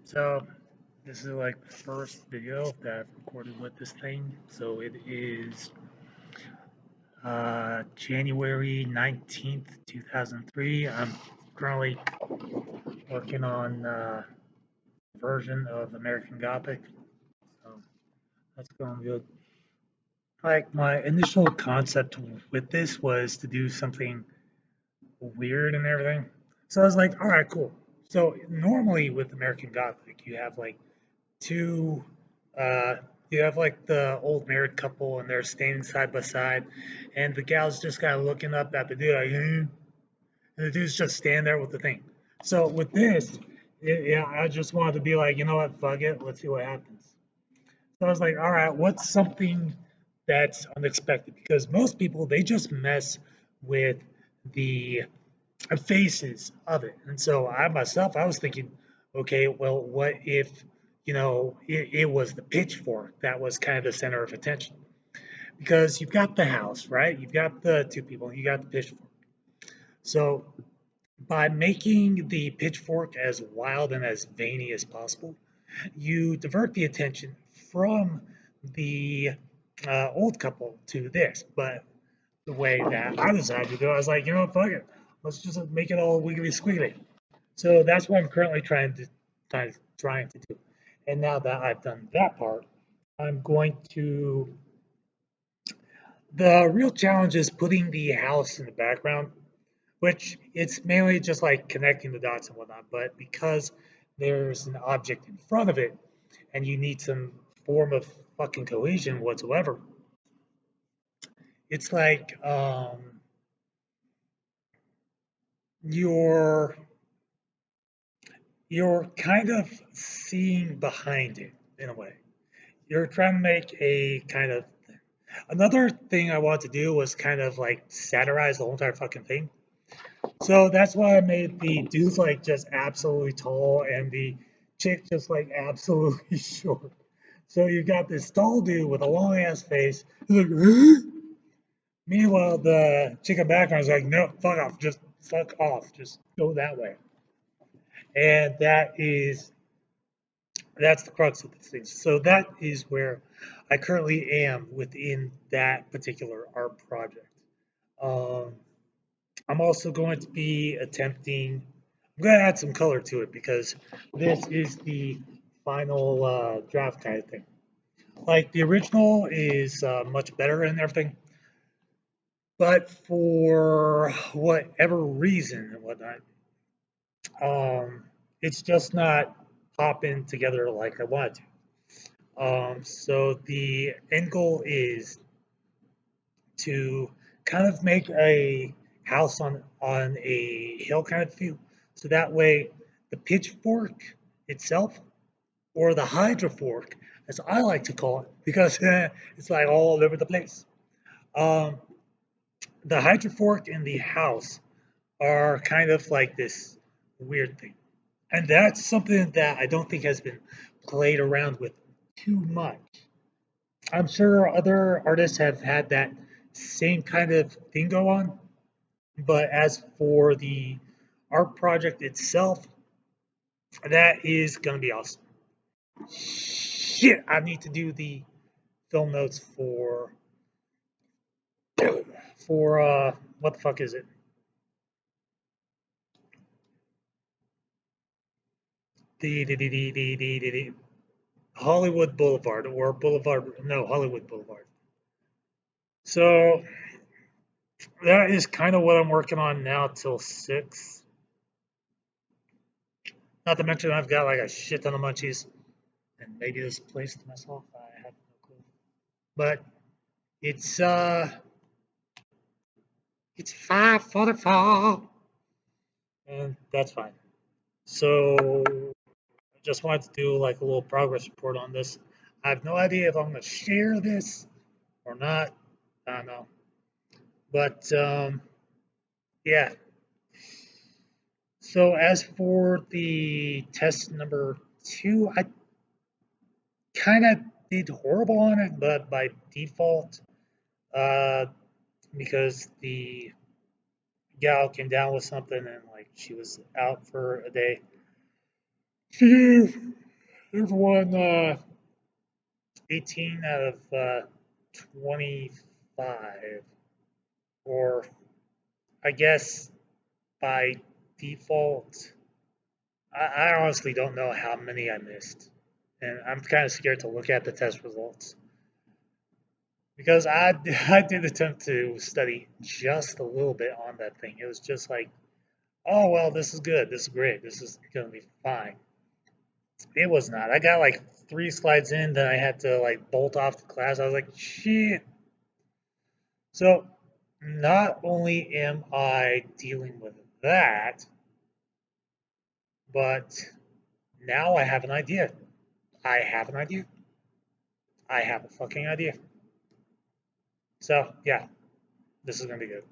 So this is like the first video that I've recorded with this thing. So it is January 19th, 2003. I'm currently working on a version of American Gothic. So that's going good. Like my initial concept with this was to do something weird and everything. So I was like, all right, cool. So normally with American Gothic, you have like two uh you have like the old married couple and they're standing side by side and the gal's just kind of looking up at the dude like, and the dude's just standing there with the thing. So with this, yeah, I just wanted to be like, you know what, fuck it, let's see what happens. So I was like, all right, what's something that's unexpected? Because most people they just mess with the faces of it. And so I myself, I was thinking, okay, well, what if, it was the pitchfork that was kind of the center of attention? Because you've got the house, right? You've got the two people, you got the pitchfork. So by making the pitchfork as wild and as veiny as possible, you divert the attention from the old couple to this. But the way that I decided to do it, I was like, you know what, fuck it. Let's just make it all wiggly squiggly. So that's what I'm currently trying to do. And now that I've done that part, I'm going to. The real challenge is putting the house in the background, which it's mainly just like connecting the dots and whatnot. But because there's an object in front of it, and you need some form of fucking cohesion whatsoever, it's like you're you're kind of seeing behind it in a way. You're trying to make a kind of another thing I wanted to do was kind of like satirize the whole entire fucking thing. So that's why I made the dudes like just absolutely tall and the chick just like absolutely short. So you got this tall dude with a long ass face. He's like, meanwhile the chick in the background is like, no, fuck off, just fuck off, just go that way. And that's the crux of the thing. So that is where I currently am within that particular art project. Um, I'm also going to be attempting. I'm going to add some color to it because this is the final draft kind of thing. Like the original is much better and everything, but for whatever reason and whatnot, it's just not popping together like I wanted to. So the end goal is to kind of make a house on a hill kind of view. So that way the pitchfork itself or the hydrofork, as I like to call it, because it's like all over the place. Um, the hydrofork and the house are kind of like this weird thing. And that's something that I don't think has been played around with too much. I'm sure other artists have had that same kind of thing go on, but as for the art project itself, that is going to be awesome. Shit, I need to do the film notes for what the fuck is it? The Hollywood Boulevard or Boulevard, no, Hollywood Boulevard. So that is kind of what I'm working on now till 6. Not to mention I've got like a shit ton of munchies and maybe this place to myself. I have no clue. But it's uh it's 5:44 and that's fine. So I just wanted to do like a little progress report on this. I have no idea if I'm gonna share this or not. I don't know. But yeah. So as for the test number 2, I kind of did horrible on it, but by default, uh, because the gal came down with something and like she was out for a day. Phew. I've won 18 out of 25, or I guess by default, I honestly don't know how many I missed. And I'm kind of scared to look at the test results because I did attempt to study just a little bit on that thing. It was just like, oh, well, this is good. This is great. This is going to be fine. It was not. I got like 3 slides in, then I had to like bolt off the class. I was like, shit. So not only am I dealing with that, but now I have an idea. I have an idea. I have a fucking idea. So yeah, this is gonna be good.